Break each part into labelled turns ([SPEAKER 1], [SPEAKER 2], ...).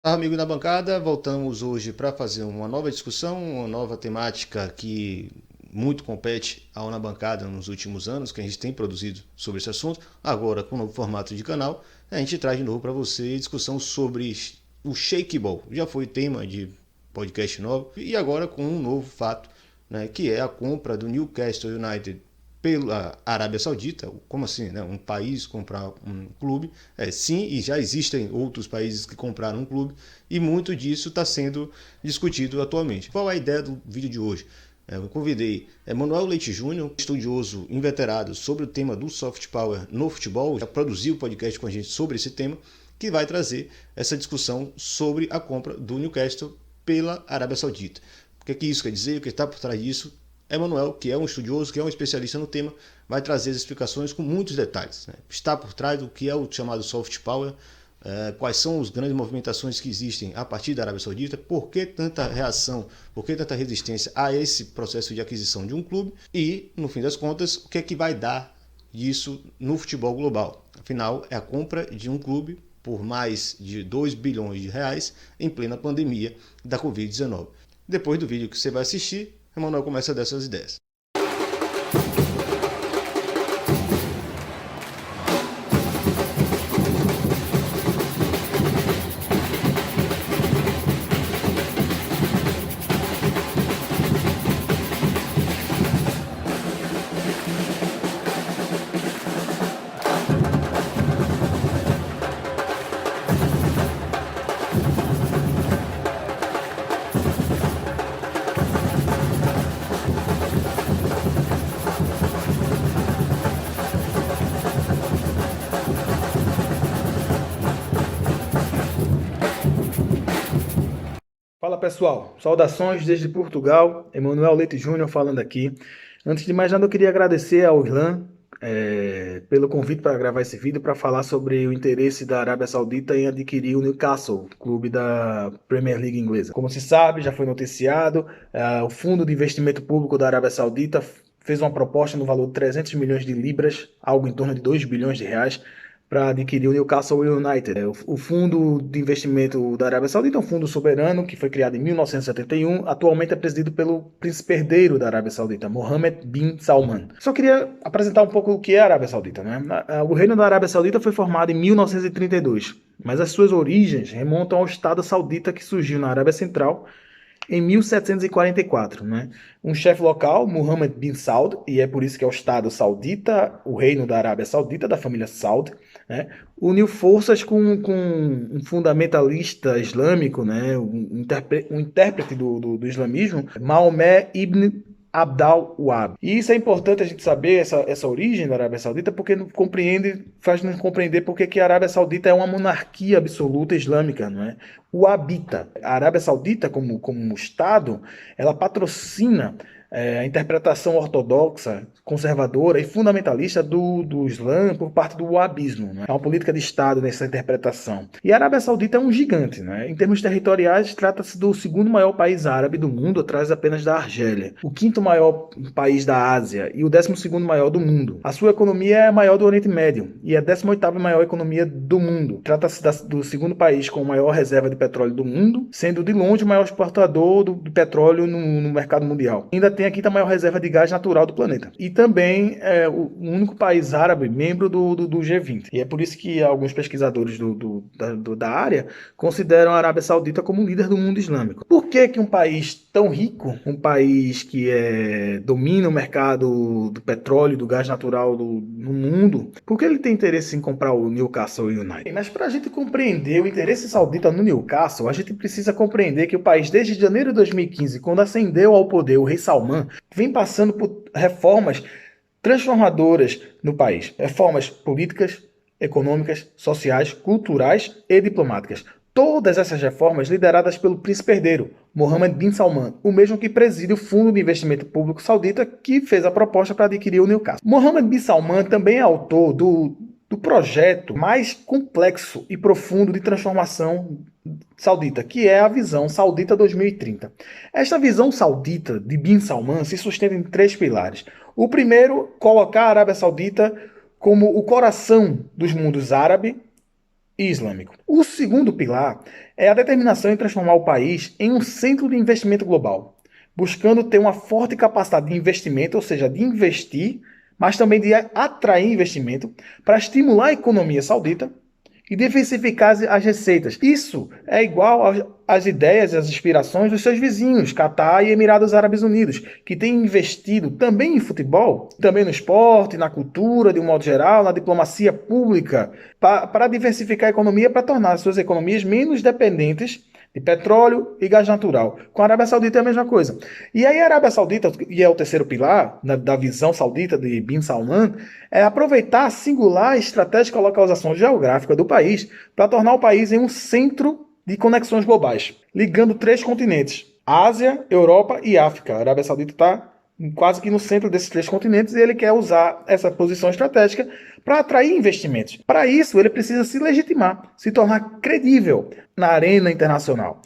[SPEAKER 1] Amigo da bancada, voltamos hoje para fazer uma nova discussão, uma nova temática que muito compete ao Na Bancada nos últimos anos, que a gente tem produzido sobre esse assunto. Agora, com o novo formato de canal, a gente traz de novo para você discussão sobre o shakeball. Já foi tema de podcast novo e agora com um novo fato, né, que é a compra do Newcastle United pela Arábia Saudita. Como assim, né? Um país comprar um clube? Sim, e já existem outros países que compraram um clube e muito disso está sendo discutido atualmente. Qual é a ideia do vídeo de hoje? Eu convidei Manuel Leite Júnior, estudioso inveterado sobre o tema do soft power no futebol, já produziu podcast com a gente sobre esse tema, que vai trazer essa discussão sobre a compra do Newcastle pela Arábia Saudita. O que isso quer dizer? O que está por trás disso? Emanuel, que é um estudioso, que é um especialista no tema, vai trazer as explicações com muitos detalhes. Né? Está por trás do que é o chamado soft power, quais são as grandes movimentações que existem a partir da Arábia Saudita, por que tanta reação, por que tanta resistência a esse processo de aquisição de um clube e, no fim das contas, o que é que vai dar disso no futebol global. Afinal, é a compra de um clube por mais de 2 bilhões de reais em plena pandemia da Covid-19. Depois do vídeo que você vai assistir, Emanuel começa dessas ideias.
[SPEAKER 2] Fala pessoal, saudações desde Portugal, Emanuel Leite Júnior falando aqui. Antes de mais nada, eu queria agradecer ao Irlan pelo convite para gravar esse vídeo para falar sobre o interesse da Arábia Saudita em adquirir o Newcastle, clube da Premier League inglesa. Como se sabe, já foi noticiado, o Fundo de Investimento Público da Arábia Saudita fez uma proposta no valor de 300 milhões de libras, algo em torno de 2 bilhões de reais, para adquirir o Newcastle United. O Fundo de Investimento da Arábia Saudita é um fundo soberano que foi criado em 1971, atualmente é presidido pelo príncipe herdeiro da Arábia Saudita, Mohammed bin Salman. Só queria apresentar um pouco o que é a Arábia Saudita, né? O Reino da Arábia Saudita foi formado em 1932, mas as suas origens remontam ao Estado saudita que surgiu na Arábia Central em 1744, né? Um chefe local, Mohammed bin Saud, e é por isso que é o Estado saudita, o reino da Arábia Saudita, da família Saud, né? Uniu forças com um fundamentalista islâmico, né? Um intérprete do islamismo, Maomé ibn Abdal-Wahab. E isso é importante a gente saber, essa origem da Arábia Saudita, porque faz nos compreender porque que a Arábia Saudita é uma monarquia absoluta islâmica, não é? O habita. A Arábia Saudita, como Estado, ela patrocina a interpretação ortodoxa, conservadora e fundamentalista do Islã por parte do wahhabismo. Né? É uma política de Estado nessa interpretação. E a Arábia Saudita é um gigante. Né? Em termos territoriais, trata-se do segundo maior país árabe do mundo, atrás apenas da Argélia. O quinto maior país da Ásia e o 12º maior do mundo. A sua economia é a maior do Oriente Médio e a 18ª maior economia do mundo. Trata-se do segundo país com maior reserva de petróleo do mundo, sendo de longe o maior exportador do petróleo no mercado mundial. Ainda tem a quinta maior reserva de gás natural do planeta. E também é o único país árabe membro do G20. E é por isso que alguns pesquisadores da área consideram a Arábia Saudita como líder do mundo islâmico. Por que um país tão rico, um país que domina o mercado do petróleo e do gás natural no mundo, por que ele tem interesse em comprar o Newcastle United? Mas para a gente compreender o interesse saudita no Newcastle, a gente precisa compreender que o país, desde janeiro de 2015, quando ascendeu ao poder o rei Salman, vem passando por reformas transformadoras no país. Reformas políticas, econômicas, sociais, culturais e diplomáticas. Todas essas reformas lideradas pelo príncipe herdeiro, Mohammed bin Salman, o mesmo que preside o Fundo de Investimento Público Saudita, que fez a proposta para adquirir o Newcastle. Mohammed bin Salman também é autor do projeto mais complexo e profundo de transformação saudita, que é a Visão Saudita 2030. Esta visão saudita de Bin Salman se sustenta em 3 pilares. O primeiro, colocar a Arábia Saudita como o coração dos mundos árabe islâmico. O segundo pilar é a determinação em transformar o país em um centro de investimento global, buscando ter uma forte capacidade de investimento, ou seja, de investir, mas também de atrair investimento para estimular a economia saudita e diversificar as receitas. Isso é igual às ideias e às aspirações dos seus vizinhos, Catar e Emirados Árabes Unidos, que têm investido também em futebol, também no esporte, na cultura, de um modo geral, na diplomacia pública, para diversificar a economia, para tornar suas economias menos dependentes de petróleo e gás natural. Com a Arábia Saudita é a mesma coisa. E aí a Arábia Saudita, e é o terceiro pilar da visão saudita de Bin Salman, é aproveitar a singular e estratégica localização geográfica do país para tornar o país em um centro de conexões globais, ligando 3 continentes, Ásia, Europa e África. A Arábia Saudita está quase que no centro desses 3 continentes e ele quer usar essa posição estratégica para atrair investimentos. Para isso, ele precisa se legitimar, se tornar credível na arena internacional.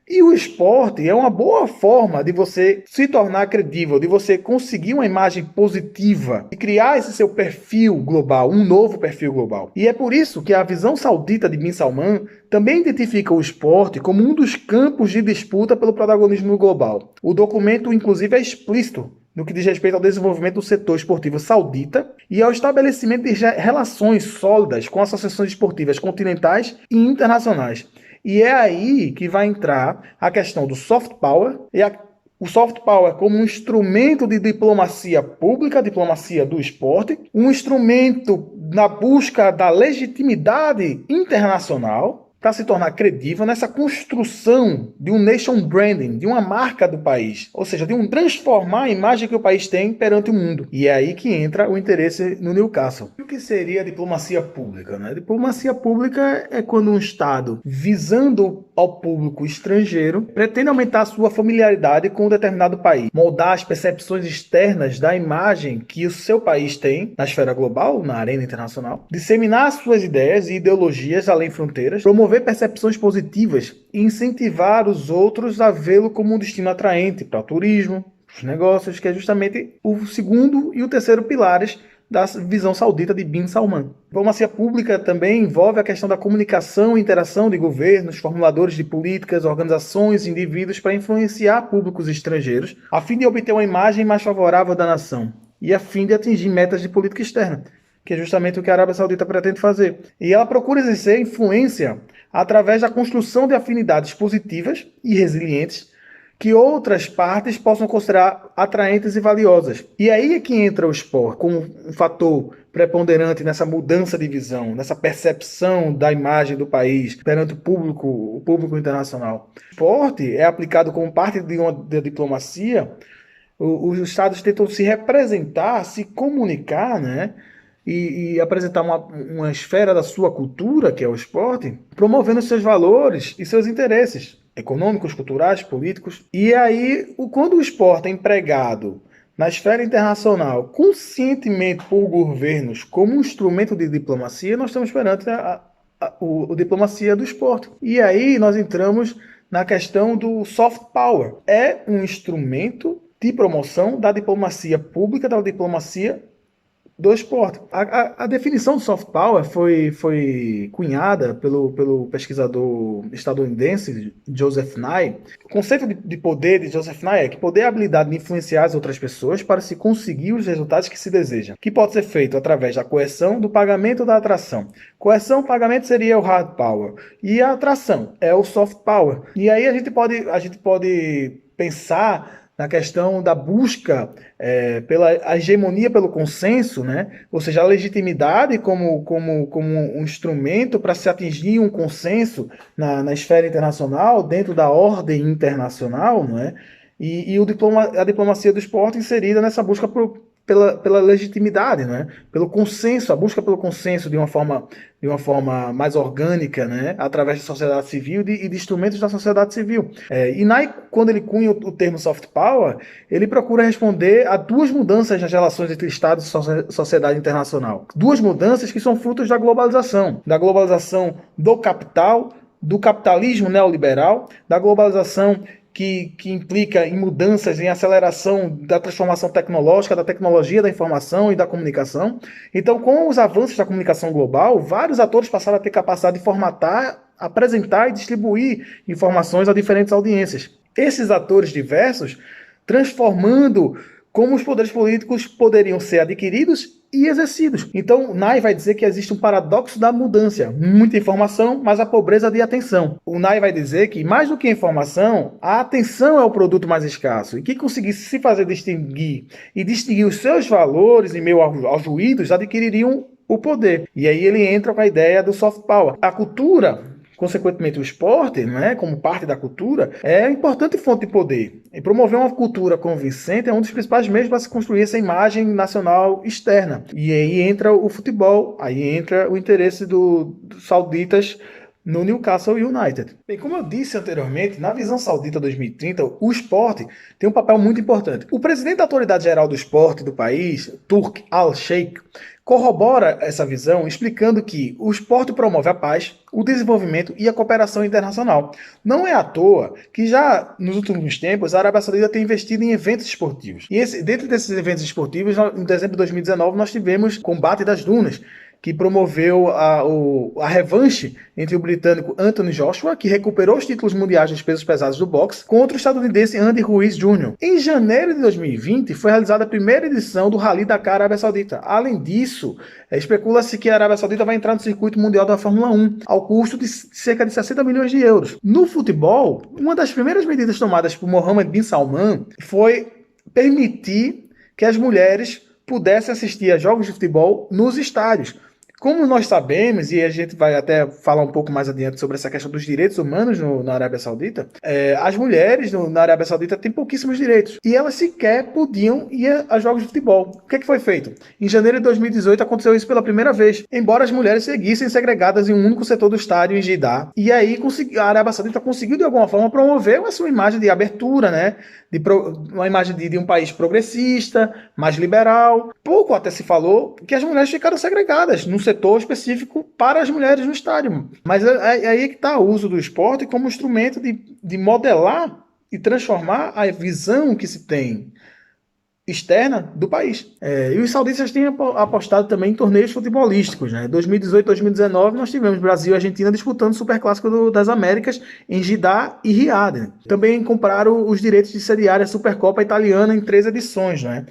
[SPEAKER 2] E o esporte é uma boa forma de você se tornar credível, de você conseguir uma imagem positiva e criar esse seu perfil global, um novo perfil global. E é por isso que a visão saudita de Bin Salman também identifica o esporte como um dos campos de disputa pelo protagonismo global. O documento, inclusive, é explícito no que diz respeito ao desenvolvimento do setor esportivo saudita e ao estabelecimento de relações sólidas com associações esportivas continentais e internacionais. E é aí que vai entrar a questão do soft power, o soft power como um instrumento de diplomacia pública, diplomacia do esporte, um instrumento na busca da legitimidade internacional, para se tornar credível nessa construção de um nation branding, de uma marca do país, ou seja, de transformar a imagem que o país tem perante o mundo. E é aí que entra o interesse no Newcastle. E o que seria a diplomacia pública? Né? A diplomacia pública é quando um Estado, visando ao público estrangeiro, pretende aumentar a sua familiaridade com um determinado país, moldar as percepções externas da imagem que o seu país tem na esfera global, na arena internacional, disseminar suas ideias e ideologias além fronteiras, promover percepções positivas e incentivar os outros a vê-lo como um destino atraente para o turismo, os negócios, que é justamente o segundo e o terceiro pilares da visão saudita de Bin Salman. A diplomacia pública também envolve a questão da comunicação e interação de governos, formuladores de políticas, organizações e indivíduos para influenciar públicos estrangeiros, a fim de obter uma imagem mais favorável da nação e a fim de atingir metas de política externa, que é justamente o que a Arábia Saudita pretende fazer. E ela procura exercer influência através da construção de afinidades positivas e resilientes que outras partes possam considerar atraentes e valiosas. E aí é que entra o esporte como um fator preponderante nessa mudança de visão, nessa percepção da imagem do país perante o público internacional. O esporte é aplicado como parte de uma diplomacia. Os estados tentam se representar, se comunicar, né? E apresentar uma esfera da sua cultura, que é o esporte, promovendo seus valores e seus interesses econômicos, culturais, políticos. E aí, quando o esporte é empregado na esfera internacional conscientemente por governos como um instrumento de diplomacia, nós estamos perante a diplomacia do esporte. E aí nós entramos na questão do soft power. É um instrumento de promoção da diplomacia pública, da diplomacia do esporte. A definição de soft power foi cunhada pelo pesquisador estadunidense Joseph Nye. O conceito de poder de Joseph Nye é que poder é a habilidade de influenciar as outras pessoas para se conseguir os resultados que se deseja, que pode ser feito através da coerção, do pagamento ou da atração. Coerção, pagamento seria o hard power e a atração é o soft power. E aí a gente pode pensar na questão da busca pela hegemonia pelo consenso, né? Ou seja, a legitimidade como um instrumento para se atingir um consenso na esfera internacional, dentro da ordem internacional, não é? E a diplomacia do esporte inserida nessa busca pela legitimidade, né? Pelo consenso, a busca pelo consenso de uma forma mais orgânica, né? Através da sociedade civil e de instrumentos da sociedade civil. E Nye, quando ele cunha o termo soft power, ele procura responder a 2 mudanças nas relações entre Estado e sociedade internacional. 2 mudanças que são frutos da globalização do capital, do capitalismo neoliberal, da globalização que implica em mudanças, em aceleração da transformação tecnológica, da tecnologia da informação e da comunicação. Então, com os avanços da comunicação global, vários atores passaram a ter capacidade de formatar, apresentar e distribuir informações a diferentes audiências. Esses atores diversos transformando como os poderes políticos poderiam ser adquiridos e exercidos. Então, Nye vai dizer que existe um paradoxo da mudança. Muita informação, mas a pobreza de atenção. O Nye vai dizer que, mais do que informação, a atenção é o produto mais escasso. E que conseguisse se fazer distinguir e distinguir os seus valores em meio aos ruídos, adquiririam o poder. E aí ele entra com a ideia do soft power. A cultura, consequentemente o esporte, né, como parte da cultura, é importante fonte de poder. E promover uma cultura convincente é um dos principais meios para se construir essa imagem nacional externa. E aí entra o futebol, aí entra o interesse dos sauditas no Newcastle United. Bem, como eu disse anteriormente, na visão saudita 2030, o esporte tem um papel muito importante. O presidente da Autoridade Geral do Esporte do país, Turki Al-Sheikh, corrobora essa visão explicando que o esporte promove a paz, o desenvolvimento e a cooperação internacional. Não é à toa que já nos últimos tempos a Arábia Saudita tem investido em eventos esportivos. E dentro desses eventos esportivos, em dezembro de 2019, nós tivemos Combate das Dunas, que promoveu a revanche entre o britânico Anthony Joshua, que recuperou os títulos mundiais dos pesos pesados do boxe, contra o estadunidense Andy Ruiz Jr. Em janeiro de 2020, foi realizada a primeira edição do Rally Dakar Arábia Saudita. Além disso, especula-se que a Arábia Saudita vai entrar no circuito mundial da Fórmula 1, ao custo de cerca de 60 milhões de euros. No futebol, uma das primeiras medidas tomadas por Mohammed bin Salman foi permitir que as mulheres pudessem assistir a jogos de futebol nos estádios. Como nós sabemos, e a gente vai até falar um pouco mais adiante sobre essa questão dos direitos humanos na Arábia Saudita, as mulheres na Arábia Saudita têm pouquíssimos direitos. E elas sequer podiam ir a jogos de futebol. O que foi feito? Em janeiro de 2018 aconteceu isso pela primeira vez, embora as mulheres seguissem segregadas em um único setor do estádio em Jeddah. E aí a Arábia Saudita conseguiu de alguma forma promover a sua imagem de abertura, né? Uma imagem de um país progressista, mais liberal. Pouco até se falou que as mulheres ficaram segregadas num setor específico para as mulheres no estádio. Mas é aí que está o uso do esporte como instrumento de modelar e transformar a visão que se tem externa do país. E os sauditas têm apostado também em torneios futebolísticos. Né? Em 2018 e 2019 nós tivemos Brasil e Argentina disputando o Superclássico das Américas em Jeddah e Riad. Também compraram os direitos de sediar a Supercopa Italiana em 3 edições, né?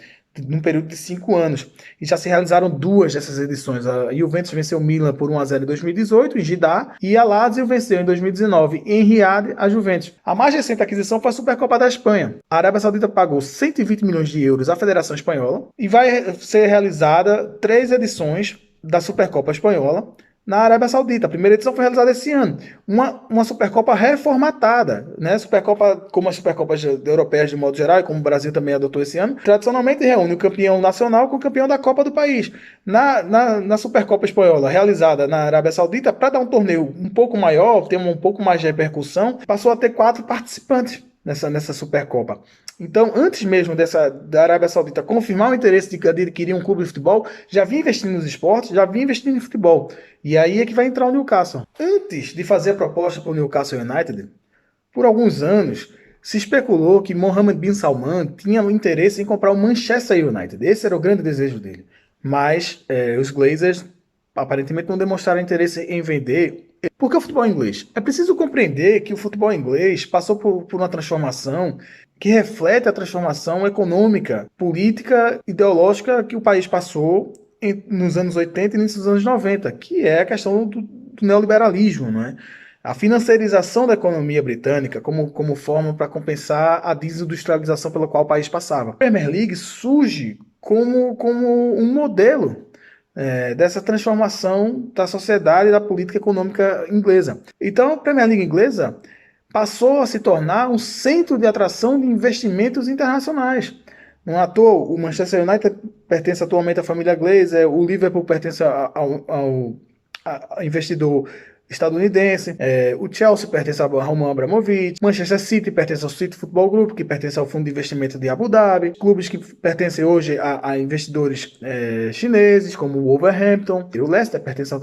[SPEAKER 2] Num período de 5 anos. E já se realizaram 2 dessas edições. A Juventus venceu o Milan por 1-0 em 2018, em Jeddah, e a Lazio venceu em 2019, em Riad, a Juventus. A mais recente aquisição foi a Supercopa da Espanha. A Arábia Saudita pagou 120 milhões de euros à Federação Espanhola e vai ser realizada 3 edições da Supercopa Espanhola na Arábia Saudita. A primeira edição foi realizada esse ano. Uma Supercopa reformatada, né? Supercopa, como as Supercopas europeias de modo geral, e como o Brasil também adotou esse ano, tradicionalmente reúne o campeão nacional com o campeão da Copa do país. Na Supercopa Espanhola, realizada na Arábia Saudita, para dar um torneio um pouco maior, ter um pouco mais de repercussão, passou a ter 4 participantes nessa Supercopa. Então, antes mesmo da Arábia Saudita confirmar o interesse de adquirir um clube de futebol, já vinha investindo nos esportes, já vinha investindo em futebol. E aí é que vai entrar o Newcastle. Antes de fazer a proposta para o Newcastle United, por alguns anos, se especulou que Mohammed bin Salman tinha interesse em comprar o Manchester United. Esse era o grande desejo dele. Mas os Glazers aparentemente não demonstraram interesse em vender. Porque o futebol inglês? É preciso compreender que o futebol inglês passou por uma transformação que reflete a transformação econômica, política, ideológica que o país passou nos anos 80 e início dos anos 90, que é a questão do neoliberalismo, não é? A financiarização da economia britânica como forma para compensar a desindustrialização pela qual o país passava. A Premier League surge como um modelo dessa transformação da sociedade e da política econômica inglesa. Então, a Premier League inglesa passou a se tornar um centro de atração de investimentos internacionais. Não à toa, o Manchester United pertence atualmente à família Glazer, o Liverpool pertence ao investidor estadunidense, o Chelsea pertence ao Roman Abramovich, Manchester City pertence ao City Football Group, que pertence ao Fundo de Investimento de Abu Dhabi, clubes que pertencem hoje a investidores chineses, como o Wolverhampton, e o Leicester pertence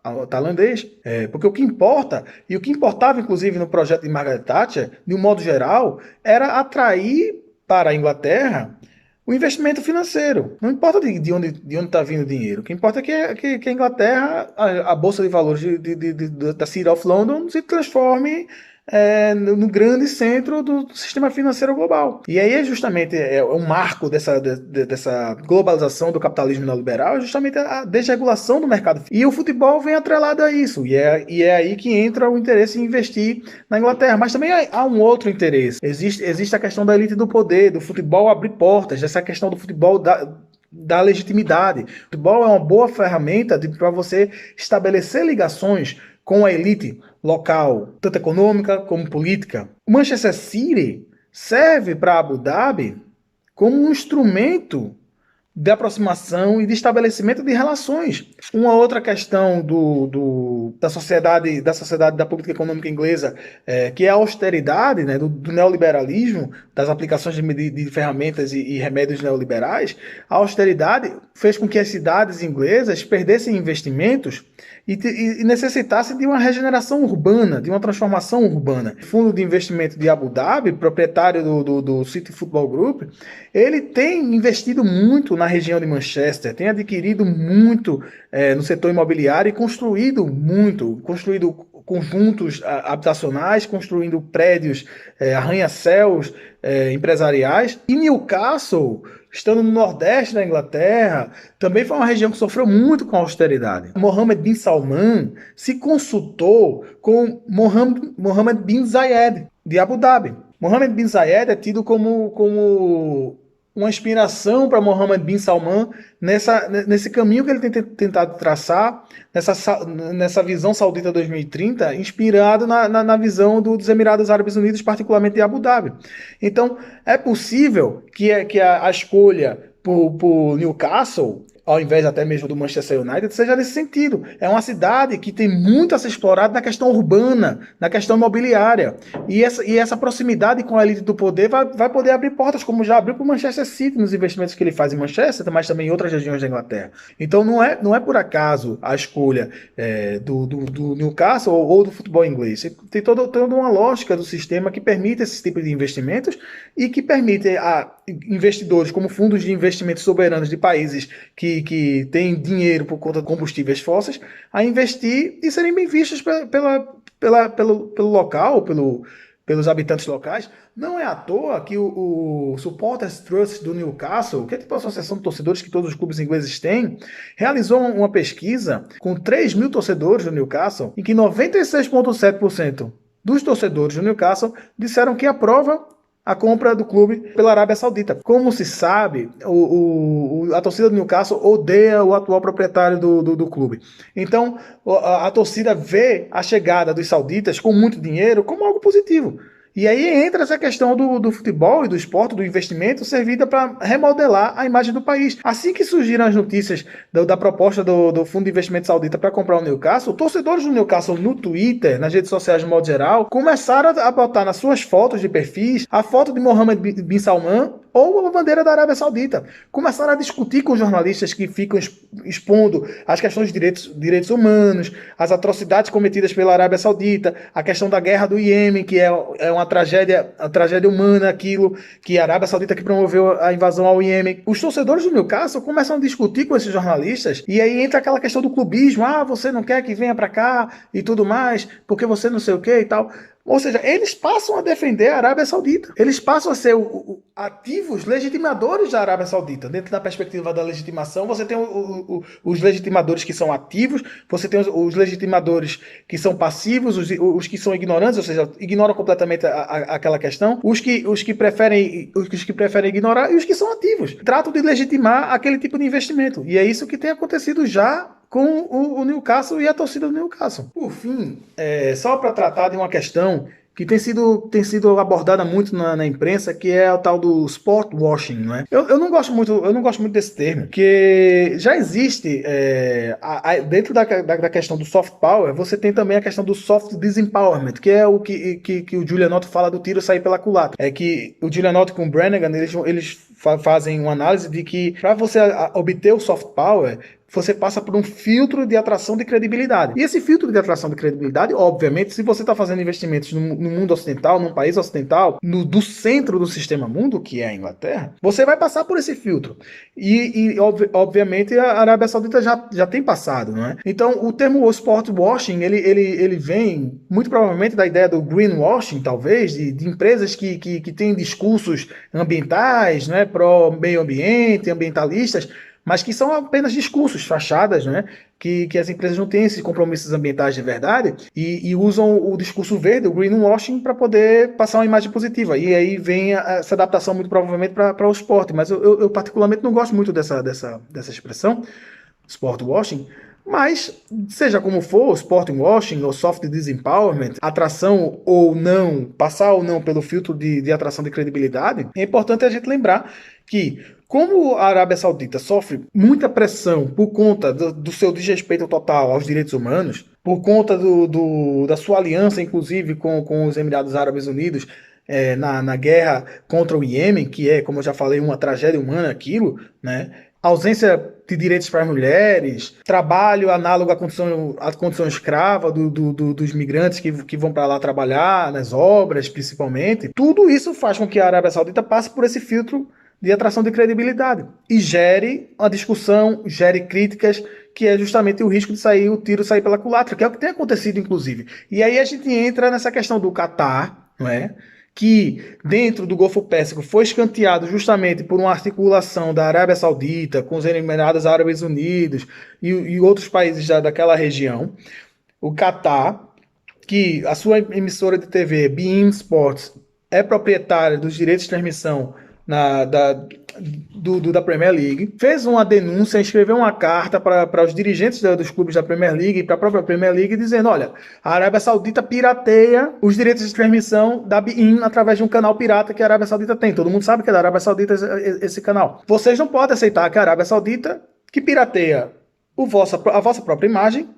[SPEAKER 2] ao tailandês, porque o que importa, e o que importava inclusive no projeto de Margaret Thatcher, de um modo geral, era atrair para a Inglaterra o investimento financeiro. Não importa de onde está vindo o dinheiro. O que importa é que a Inglaterra, a Bolsa de Valores da City of London, se transforme no grande centro do sistema financeiro global. E aí é justamente um marco dessa globalização do capitalismo neoliberal, é justamente a desregulação do mercado. E o futebol vem atrelado a isso. E é aí que entra o interesse em investir na Inglaterra. Mas também há um outro interesse. Existe a questão da elite do poder, do futebol abrir portas, essa questão do futebol da legitimidade. O futebol é uma boa ferramenta para você estabelecer ligações com a elite local, tanto econômica como política. O Manchester City serve para Abu Dhabi como um instrumento de aproximação e de estabelecimento de relações. Uma outra questão da sociedade da política econômica inglesa, que é a austeridade, né, do neoliberalismo, das aplicações de ferramentas e remédios neoliberais. A austeridade fez com que as cidades inglesas perdessem investimentos e necessitassem de uma regeneração urbana, de uma transformação urbana. O Fundo de Investimento de Abu Dhabi, proprietário do City Football Group, ele tem investido muito na região de Manchester, tem adquirido muito no setor imobiliário e construído conjuntos habitacionais, construindo prédios, arranha-céus empresariais. E Newcastle, estando no nordeste da Inglaterra, também foi uma região que sofreu muito com a austeridade. Mohammed bin Salman se consultou com Mohammed bin Zayed, de Abu Dhabi. Mohammed bin Zayed é tido como uma inspiração para Mohammed bin Salman nesse caminho que ele tem tentado traçar, nessa visão saudita 2030, inspirado na visão dos Emirados Árabes Unidos, particularmente de Abu Dhabi. Então, é possível que a escolha por Newcastle, ao invés até mesmo do Manchester United, seja nesse sentido. É uma cidade que tem muito a ser explorada na questão urbana, na questão imobiliária. E essa proximidade com a elite do poder vai poder abrir portas, como já abriu para o Manchester City nos investimentos que ele faz em Manchester, mas também em outras regiões da Inglaterra. Então não é por acaso a escolha do Newcastle ou do futebol inglês. Tem toda uma lógica do sistema que permite esse tipo de investimentos e que permite a investidores como fundos de investimentos soberanos de países que têm dinheiro por conta de combustíveis fósseis a investir e serem bem vistos pelo local, pelos habitantes locais. Não é à toa que o Supporters Trust do Newcastle, que é tipo a associação de torcedores que todos os clubes ingleses têm, realizou uma pesquisa com 3 mil torcedores do Newcastle, em que 96,7% dos torcedores do Newcastle disseram que aprova a compra do clube pela Arábia Saudita. Como se sabe, a torcida do Newcastle odeia o atual proprietário do clube. Então, a torcida vê a chegada dos sauditas com muito dinheiro como algo positivo. E aí entra essa questão do futebol e do esporte, do investimento, servida para remodelar a imagem do país. Assim que surgiram as notícias da proposta do Fundo de Investimento Saudita para comprar o Newcastle, torcedores do Newcastle no Twitter, nas redes sociais de modo geral, começaram a botar nas suas fotos de perfis a foto de Mohammed bin Salman ou a bandeira da Arábia Saudita. Começaram a discutir com jornalistas que ficam expondo as questões de direitos humanos, as atrocidades cometidas pela Arábia Saudita, a questão da guerra do Iêmen, que é uma tragédia humana, aquilo que a Arábia Saudita que promoveu a invasão ao Iêmen. Os torcedores do Newcastle começam a discutir com esses jornalistas e aí entra aquela questão do clubismo. Você não quer que venha para cá e tudo mais, porque você não sei o que e tal. Ou seja, eles passam a defender a Arábia Saudita. Eles passam a ser ativos legitimadores da Arábia Saudita. Dentro da perspectiva da legitimação, você tem os legitimadores que são ativos, você tem os legitimadores que são passivos, os que são ignorantes, ou seja, ignoram completamente aquela questão, os que preferem ignorar e os que são ativos. Tratam de legitimar aquele tipo de investimento. E é isso que tem acontecido já com o Newcastle e a torcida do Newcastle. Por fim, só para tratar de uma questão que tem sido abordada muito na imprensa, que é o tal do sport washing, não é? Eu não gosto muito desse termo, porque já existe dentro da questão do soft power, você tem também a questão do soft disempowerment, que é o que o Giulianotto fala do tiro sair pela culatra. É que o Giulianotto com o Brannigan, eles fazem uma análise de que para você obter o soft power, você passa por um filtro de atração de credibilidade. E esse filtro de atração de credibilidade, obviamente, se você está fazendo investimentos no mundo ocidental, num país ocidental, do centro do sistema mundo, que é a Inglaterra, você vai passar por esse filtro. Obviamente, a Arábia Saudita já tem passado, não é? Então, o termo sport washing, ele vem muito provavelmente da ideia do greenwashing, talvez, de empresas que têm discursos ambientais, né, pró-meio ambiente, ambientalistas, mas que são apenas discursos, fachadas, né? Que as empresas não têm esses compromissos ambientais de verdade e usam o discurso verde, o greenwashing, para poder passar uma imagem positiva. E aí vem essa adaptação muito provavelmente para o esporte. Mas eu particularmente não gosto muito dessa expressão, sport washing. Mas, seja como for, sporting washing ou soft disempowerment, atração ou não, passar ou não pelo filtro de atração de credibilidade, é importante a gente lembrar que, como a Arábia Saudita sofre muita pressão por conta do seu desrespeito total aos direitos humanos, por conta da sua aliança, inclusive, com os Emirados Árabes Unidos, na guerra contra o Iêmen, que é, como eu já falei, uma tragédia humana aquilo, né? Ausência de direitos para as mulheres, trabalho análogo à condição escrava dos migrantes que vão para lá trabalhar, nas obras principalmente. Tudo isso faz com que a Arábia Saudita passe por esse filtro de atração de credibilidade e gere uma discussão, gere críticas, que é justamente o risco de o tiro sair pela culatra, que é o que tem acontecido, inclusive. E aí a gente entra nessa questão do Catar, não é? Que dentro do Golfo Pérsico foi escanteado justamente por uma articulação da Arábia Saudita com os Emirados Árabes Unidos e outros países daquela região. O Catar, que a sua emissora de TV, beIN Sports, é proprietária dos direitos de transmissão da Premier League, fez uma denúncia, escreveu uma carta para os dirigentes dos clubes da Premier League e para a própria Premier League, dizendo: olha, a Arábia Saudita pirateia os direitos de transmissão da beIN através de um canal pirata que a Arábia Saudita tem. Todo mundo sabe que é da Arábia Saudita esse canal. Vocês não podem aceitar que a Arábia Saudita, que pirateia a vossa própria imagem,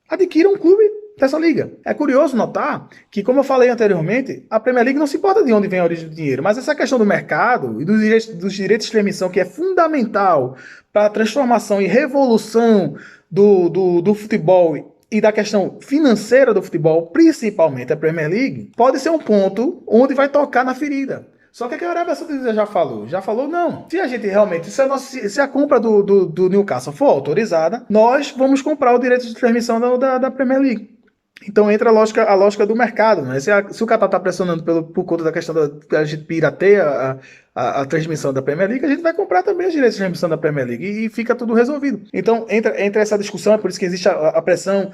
[SPEAKER 2] adquira um clube dessa liga. É curioso notar que, como eu falei anteriormente, a Premier League não se importa de onde vem a origem do dinheiro, mas essa questão do mercado e dos direitos de transmissão, que é fundamental para a transformação e revolução do futebol e da questão financeira do futebol, principalmente a Premier League, pode ser um ponto onde vai tocar na ferida. Só que a Arábia Saudita já falou não. Se a gente realmente, se a compra do Newcastle for autorizada, nós vamos comprar o direito de transmissão da Premier League. Então entra a lógica do mercado, né? Se o Qatar está pressionando por conta da questão que a gente pirateia a transmissão da Premier League, a gente vai comprar também os direitos de transmissão da Premier League e fica tudo resolvido. Então entra essa discussão, é por isso que existe a pressão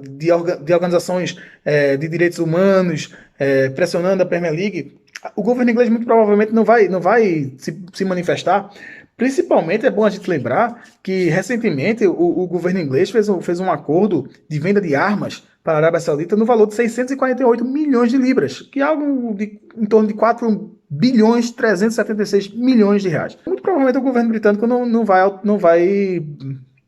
[SPEAKER 2] de organizações de direitos humanos pressionando a Premier League. O governo inglês muito provavelmente não vai se manifestar. Principalmente é bom a gente lembrar que recentemente o governo inglês fez um acordo de venda de armas para a Arábia Saudita no valor de 648 milhões de libras, que é algo em torno de 4 bilhões 376 milhões de reais. Muito provavelmente o governo britânico não vai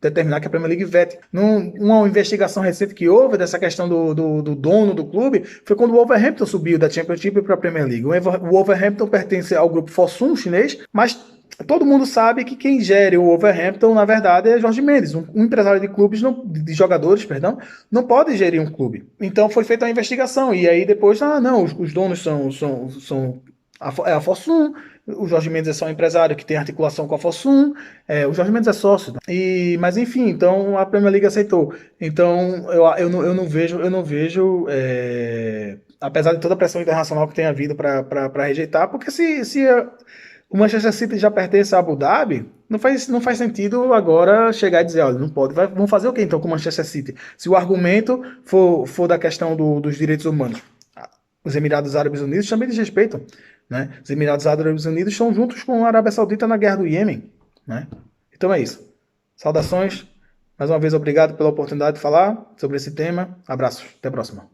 [SPEAKER 2] determinar que a Premier League vete. Uma investigação recente que houve dessa questão do dono do clube foi quando o Wolverhampton subiu da Championship para a Premier League. O Wolverhampton pertence ao grupo Fosun chinês, mas todo mundo sabe que quem gere o Wolverhampton, na verdade, é Jorge Mendes. Um empresário de clubes, de jogadores, perdão, não pode gerir um clube. Então foi feita uma investigação. E aí depois, os donos são a Fosun. O Jorge Mendes é só um empresário que tem articulação com a Fosun. O Jorge Mendes é sócio. Mas enfim, então a Premier League aceitou. Então eu não vejo apesar de toda a pressão internacional que tem havido para rejeitar, porque se o Manchester City já pertence a Abu Dhabi, não faz sentido agora chegar e dizer, olha, não pode. Vamos fazer o que então com o Manchester City? Se o argumento for da questão dos direitos humanos. Os Emirados Árabes Unidos também desrespeitam, né? Os Emirados Árabes Unidos estão juntos com a Arábia Saudita na guerra do Iêmen, né? Então é isso. Saudações. Mais uma vez, obrigado pela oportunidade de falar sobre esse tema. Abraços. Até a próxima.